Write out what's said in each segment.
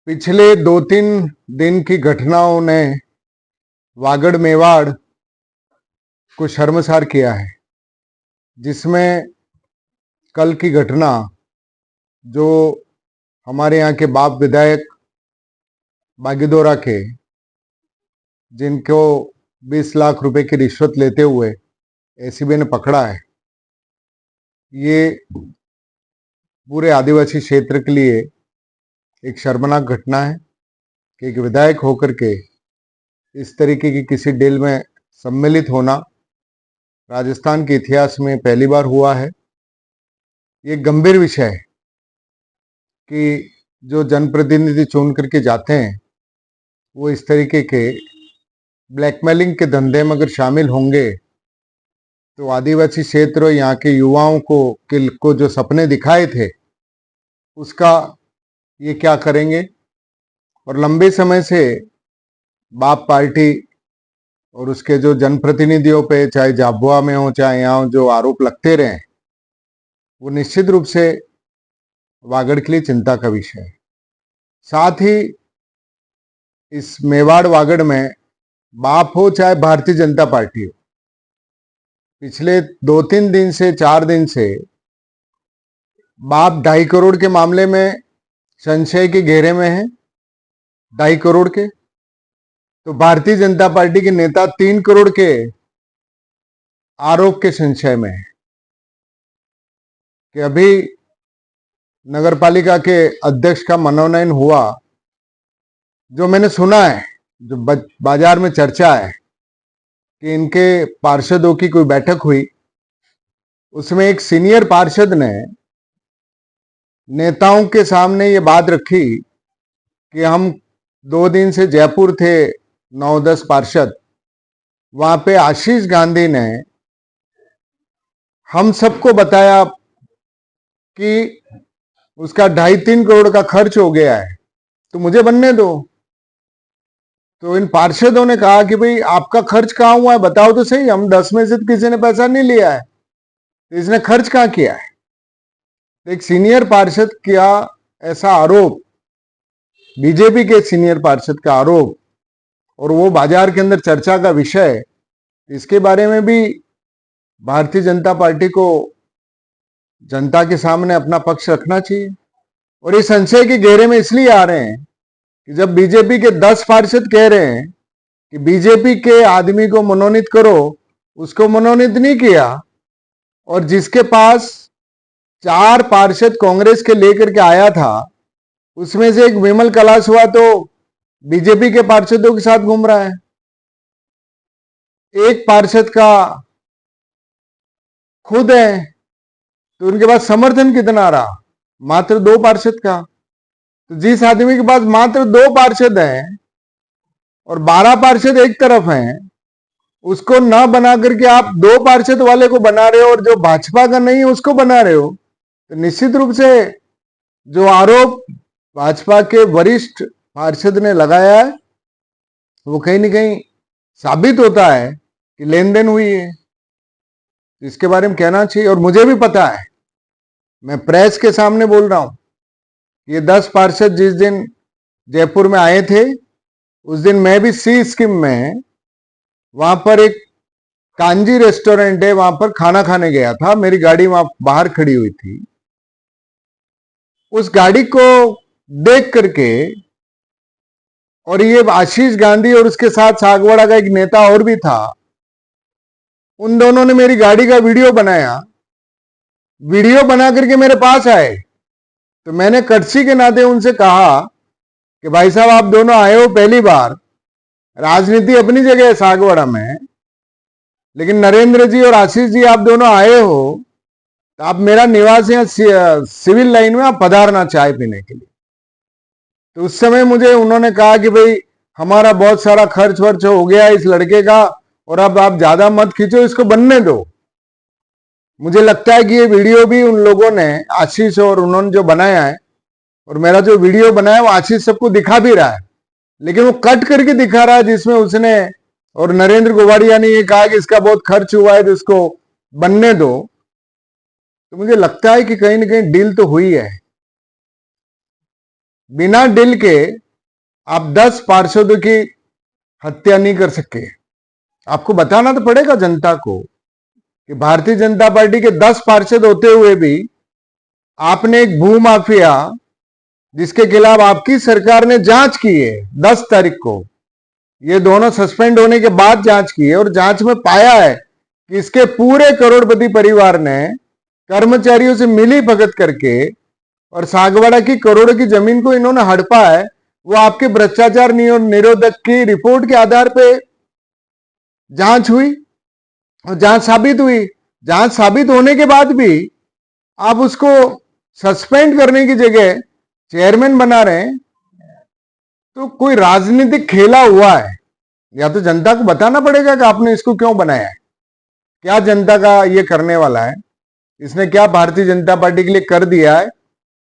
पिछले 2-3 दिन की घटनाओं ने वागड़ मेवाड़ को शर्मसार किया है, जिसमें कल की घटना जो हमारे यहाँ के बाप विधायक बागीदोरा के, जिनको 20 लाख रुपए की रिश्वत लेते हुए एसीबी ने पकड़ा है, ये पूरे आदिवासी क्षेत्र के लिए एक शर्मनाक घटना है कि एक विधायक होकर के इस तरीके की किसी डील में सम्मिलित होना राजस्थान के इतिहास में पहली बार हुआ है। ये गंभीर विषय है कि जो जनप्रतिनिधि चुन करके जाते हैं वो इस तरीके के ब्लैकमेलिंग के धंधे में अगर शामिल होंगे तो आदिवासी क्षेत्र यहाँ के युवाओं को जो सपने दिखाए थे उसका ये क्या करेंगे। और लंबे समय से बाप पार्टी और उसके जो जनप्रतिनिधियों पे, चाहे झाबुआ में हो चाहे यहाँ, जो आरोप लगते रहे वो निश्चित रूप से वागड़ के लिए चिंता का विषय है। साथ ही इस मेवाड़ वागड़ में बाप हो चाहे भारतीय जनता पार्टी हो, पिछले 2-3 दिन से 4 दिन से बाप 2.5 करोड़ के मामले में संशय के घेरे में है। 2.5 करोड़ के तो भारतीय जनता पार्टी के नेता 3 करोड़ के आरोप के संशय में है कि अभी नगरपालिका के अध्यक्ष का मनोनयन हुआ। जो मैंने सुना है, जो बाजार में चर्चा है कि इनके पार्षदों की कोई बैठक हुई, उसमें एक सीनियर पार्षद ने नेताओं के सामने ये बात रखी कि हम 2 दिन से जयपुर थे, 9-10 पार्षद, वहां पे आशीष गांधी ने हम सबको बताया कि उसका 2.5-3 करोड़ का खर्च हो गया है, तो मुझे बनने दो। तो इन पार्षदों ने कहा कि भाई आपका खर्च कहाँ हुआ है, बताओ तो सही, हम 10 में से किसी ने पैसा नहीं लिया है, तो इसने खर्च कहाँ किया है। तो एक सीनियर पार्षद का ऐसा आरोप, बीजेपी के सीनियर पार्षद का आरोप, और वो बाजार के अंदर चर्चा का विषय, इसके बारे में भी भारतीय जनता पार्टी को जनता के सामने अपना पक्ष रखना चाहिए। और ये संशय के घेरे में इसलिए आ रहे हैं कि जब बीजेपी के 10 पार्षद कह रहे हैं कि बीजेपी के आदमी को मनोनीत करो, उसको मनोनीत नहीं किया, और जिसके पास 4 पार्षद कांग्रेस के लेकर के आया था, उसमें से एक विमल कलाश हुआ तो बीजेपी के पार्षदों के साथ घूम रहा है। एक पार्षद का खुद है तो उनके पास समर्थन कितना रहा, मात्र 2 पार्षद का। तो जिस आदमी के पास मात्र 2 पार्षद हैं और 12 पार्षद एक तरफ हैं, उसको ना बना करके आप 2 पार्षद वाले को बना रहे हो और जो भाजपा का नहीं है उसको बना रहे हो, तो निश्चित रूप से जो आरोप भाजपा के वरिष्ठ पार्षद ने लगाया है वो कहीं ना कहीं साबित होता है कि लेन देन हुई है। इसके बारे में कहना चाहिए। और मुझे भी पता है, मैं प्रेस के सामने बोल रहा हूं, ये 10 पार्षद जिस दिन जयपुर में आए थे, उस दिन मैं भी सी स्कीम में वहां पर एक कांजी रेस्टोरेंट है, वहां पर खाना खाने गया था। मेरी गाड़ी वहां बाहर खड़ी हुई थी। उस गाड़ी को देख करके, और ये आशीष गांधी और उसके साथ सागवाड़ा का एक नेता और भी था, उन दोनों ने मेरी गाड़ी का वीडियो बनाया। वीडियो बना करके मेरे पास आए, तो मैंने कर्टसी के नाते उनसे कहा कि भाई साहब, आप दोनों आए हो पहली बार, राजनीति अपनी जगह है सागवाड़ा में, लेकिन नरेंद्र जी और आशीष जी आप दोनों आए हो, तो आप मेरा निवास यहाँ सिविल लाइन में आप पधारना चाय पीने के लिए। तो उस समय मुझे उन्होंने कहा कि भाई हमारा बहुत सारा खर्च वर्च हो गया इस लड़के का, और अब आप ज्यादा मत खींचो, इसको बनने दो। मुझे लगता है कि ये वीडियो भी उन लोगों ने, आशीष और उन्होंने जो बनाया है, और मेरा जो वीडियो बनाया वो आशीष सबको दिखा भी रहा है, लेकिन वो कट करके दिखा रहा है, जिसमें उसने और नरेंद्र गोवाड़िया ने ये कहा कि इसका बहुत खर्च हुआ है तो इसको बनने दो। तो मुझे लगता है कि कहीं ना कहीं डील तो हुई है। बिना डील के आप 10 पार्षदों की हत्या नहीं कर सके। आपको बताना तो पड़ेगा जनता को कि भारतीय जनता पार्टी के 10 पार्षद होते हुए भी आपने एक भू माफिया जिसके खिलाफ आपकी सरकार ने जांच की है 10 तारीख को, ये दोनों सस्पेंड होने के बाद जांच की है और जांच में पाया है कि इसके पूरे करोड़पति परिवार ने कर्मचारियों से मिली भगत करके और सागवाड़ा की करोड़ों की जमीन को इन्होंने हड़पा है। वो आपके भ्रष्टाचार निरोधक की रिपोर्ट के आधार पे जांच हुई और जांच साबित हुई। जांच साबित होने के बाद भी आप उसको सस्पेंड करने की जगह चेयरमैन बना रहे हैं, तो कोई राजनीतिक खेला हुआ है। या तो जनता को बताना पड़ेगा कि आपने इसको क्यों बनाया है, क्या जनता का ये करने वाला है, इसने क्या भारतीय जनता पार्टी के लिए कर दिया है,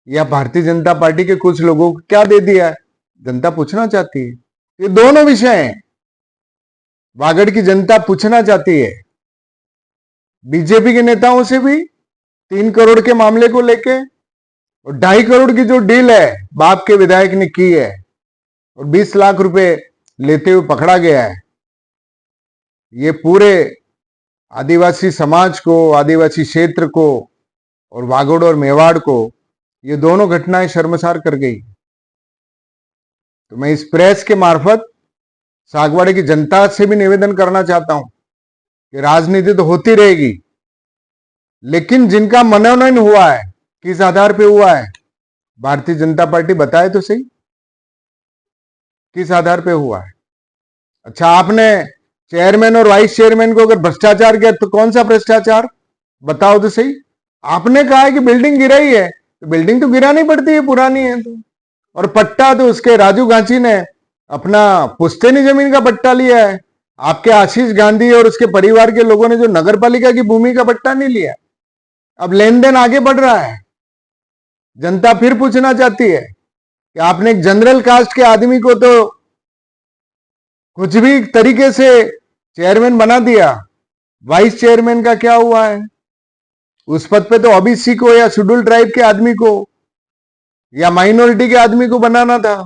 या भारतीय जनता पार्टी के कुछ लोगों को क्या दे दिया है, जनता पूछना चाहती है। ये दोनों विषय हैं, वागड़ की जनता पूछना चाहती है। बीजेपी के नेताओं से भी 3 करोड़ के मामले को लेके और 2.5 करोड़ की जो डील है बाप के विधायक ने की है और 20 लाख रुपए लेते हुए पकड़ा गया है। ये पूरे आदिवासी समाज को, आदिवासी क्षेत्र को और वागड़ और मेवाड़ को ये दोनों घटनाएं शर्मसार कर गई। तो मैं इस प्रेस के मार्फत सागवाड़े की जनता से भी निवेदन करना चाहता हूं कि राजनीति तो होती रहेगी, लेकिन जिनका मनोनयन हुआ है किस आधार पे हुआ है, भारतीय जनता पार्टी बताए तो सही किस आधार पे हुआ है। अच्छा, आपने चेयरमैन और वाइस चेयरमैन को अगर भ्रष्टाचार किया तो कौन सा भ्रष्टाचार बताओ तो सही। आपने कहा है कि बिल्डिंग गिराई है, तो बिल्डिंग तो गिरानी पड़ती है, पुरानी है तो। और पट्टा तो उसके राजू गांची ने अपना पुश्तैनी जमीन का पट्टा लिया है। आपके आशीष गांधी और उसके परिवार के लोगों ने जो नगर पालिका की भूमि का पट्टा नहीं लिया। अब लेन देन आगे बढ़ रहा है। जनता फिर पूछना चाहती है कि आपने एक जनरल कास्ट के आदमी को तो कुछ भी तरीके से चेयरमैन बना दिया, वाइस चेयरमैन का क्या हुआ है? उस पद पे तो ओबीसी को या शेड्यूल ट्राइब के आदमी को या माइनॉरिटी के आदमी को बनाना था।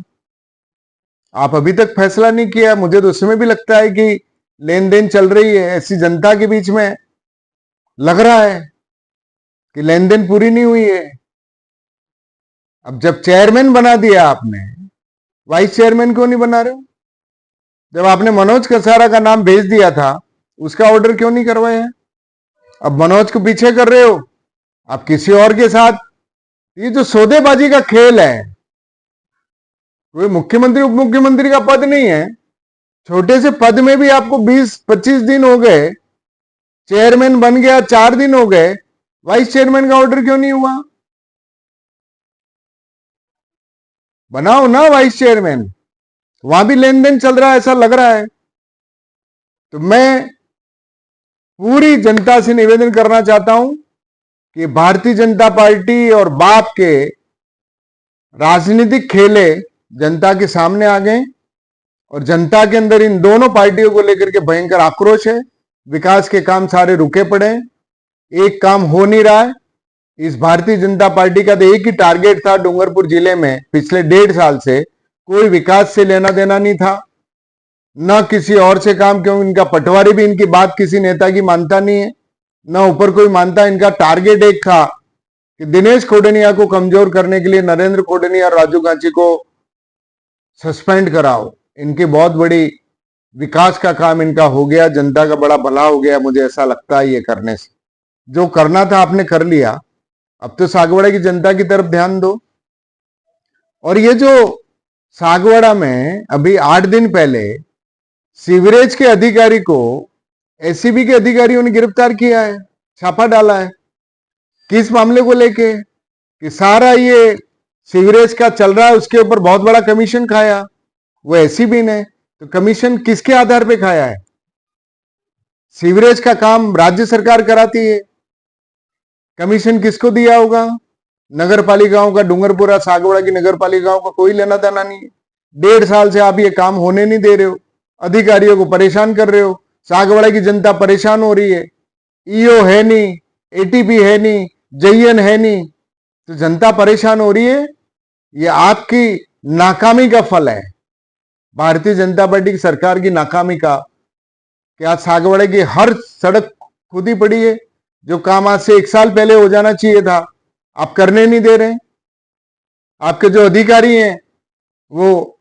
आप अभी तक फैसला नहीं किया। मुझे तो उसमें भी लगता है कि लेन देन चल रही है, ऐसी जनता के बीच में लग रहा है कि लेन देन पूरी नहीं हुई है। अब जब चेयरमैन बना दिया आपने, वाइस चेयरमैन क्यों नहीं बना रहे हो? जब आपने मनोज कसारा का नाम भेज दिया था, उसका ऑर्डर क्यों नहीं करवाया? अब मनोज को पीछे कर रहे हो आप किसी और के साथ। ये जो सौदेबाजी का खेल है, कोई मुख्यमंत्री उप मुख्यमंत्री का पद नहीं है। छोटे से पद में भी आपको 20-25 दिन हो गए, चेयरमैन बन गया 4 दिन हो गए, वाइस चेयरमैन का ऑर्डर क्यों नहीं हुआ? बनाओ ना वाइस चेयरमैन। वहां भी लेन देन चल रहा है ऐसा लग रहा है। तो मैं पूरी जनता से निवेदन करना चाहता हूं कि भारतीय जनता पार्टी और बाप के राजनीतिक खेले जनता के सामने आ गए और जनता के अंदर इन दोनों पार्टियों को लेकर के भयंकर आक्रोश है। विकास के काम सारे रुके पड़े हैं, एक काम हो नहीं रहा है। इस भारतीय जनता पार्टी का तो एक ही टारगेट था, डूंगरपुर जिले में पिछले 1.5 साल से कोई विकास से लेना देना नहीं था, न किसी और से काम। क्यों? इनका पटवारी भी इनकी बात किसी नेता की मानता नहीं है, न ऊपर कोई मानता। इनका टारगेट एक था कि दिनेश खोडनिया को कमजोर करने के लिए नरेंद्र खोडनिया और राजू गांची को सस्पेंड कराओ। इनकी बहुत बड़ी विकास का काम इनका हो गया, जनता का बड़ा भला हो गया, मुझे ऐसा लगता है। ये करने से जो करना था आपने कर लिया। अब तो सागवाड़ा की जनता की तरफ ध्यान दो। और ये जो सागवाड़ा में अभी 8 दिन पहले सीवरेज के अधिकारी को एसीबी के अधिकारियों ने गिरफ्तार किया है, छापा डाला है। किस मामले को लेके? कि सारा ये सीवरेज का चल रहा है, उसके ऊपर बहुत बड़ा कमीशन खाया वो एसीबी ने। तो कमीशन किसके आधार पे खाया है? सीवरेज का काम राज्य सरकार कराती है, कमीशन किसको दिया होगा? नगर पालिकाओं का, डूंगरपुरा सागवाड़ा की नगर पालिकाओं का कोई लेना देना नहीं है। 1.5 साल से आप ये काम होने नहीं दे रहे हो, अधिकारियों को परेशान कर रहे हो। सागवाड़ा की जनता परेशान हो रही है। ईओ है नहीं, एटीपी है नहीं, जेईएन है नहीं, तो जनता परेशान हो रही है। ये आपकी नाकामी का फल है, भारतीय जनता पार्टी की सरकार की नाकामी का, कि आज सागवाड़े की हर सड़क खुदी पड़ी है। जो काम आज से 1 साल पहले हो जाना चाहिए था, आप करने नहीं दे रहे। आपके जो अधिकारी हैं वो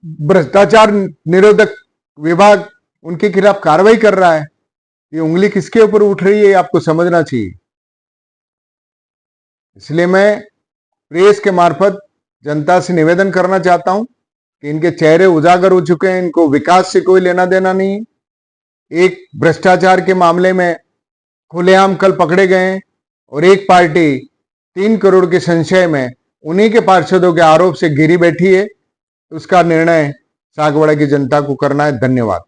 भ्रष्टाचार निरोधक विभाग उनके खिलाफ कार्रवाई कर रहा है। ये उंगली किसके ऊपर उठ रही है, आपको समझना चाहिए। इसलिए मैं प्रेस के मार्फत जनता से निवेदन करना चाहता हूं कि इनके चेहरे उजागर हो चुके हैं, इनको विकास से कोई लेना देना नहीं है। एक भ्रष्टाचार के मामले में खुलेआम कल पकड़े गए हैं और एक पार्टी 3 करोड़ के संशय में उन्हीं के पार्षदों के आरोप से घिरी बैठी है। उसका निर्णय सागवाड़ा की जनता को करना है। धन्यवाद।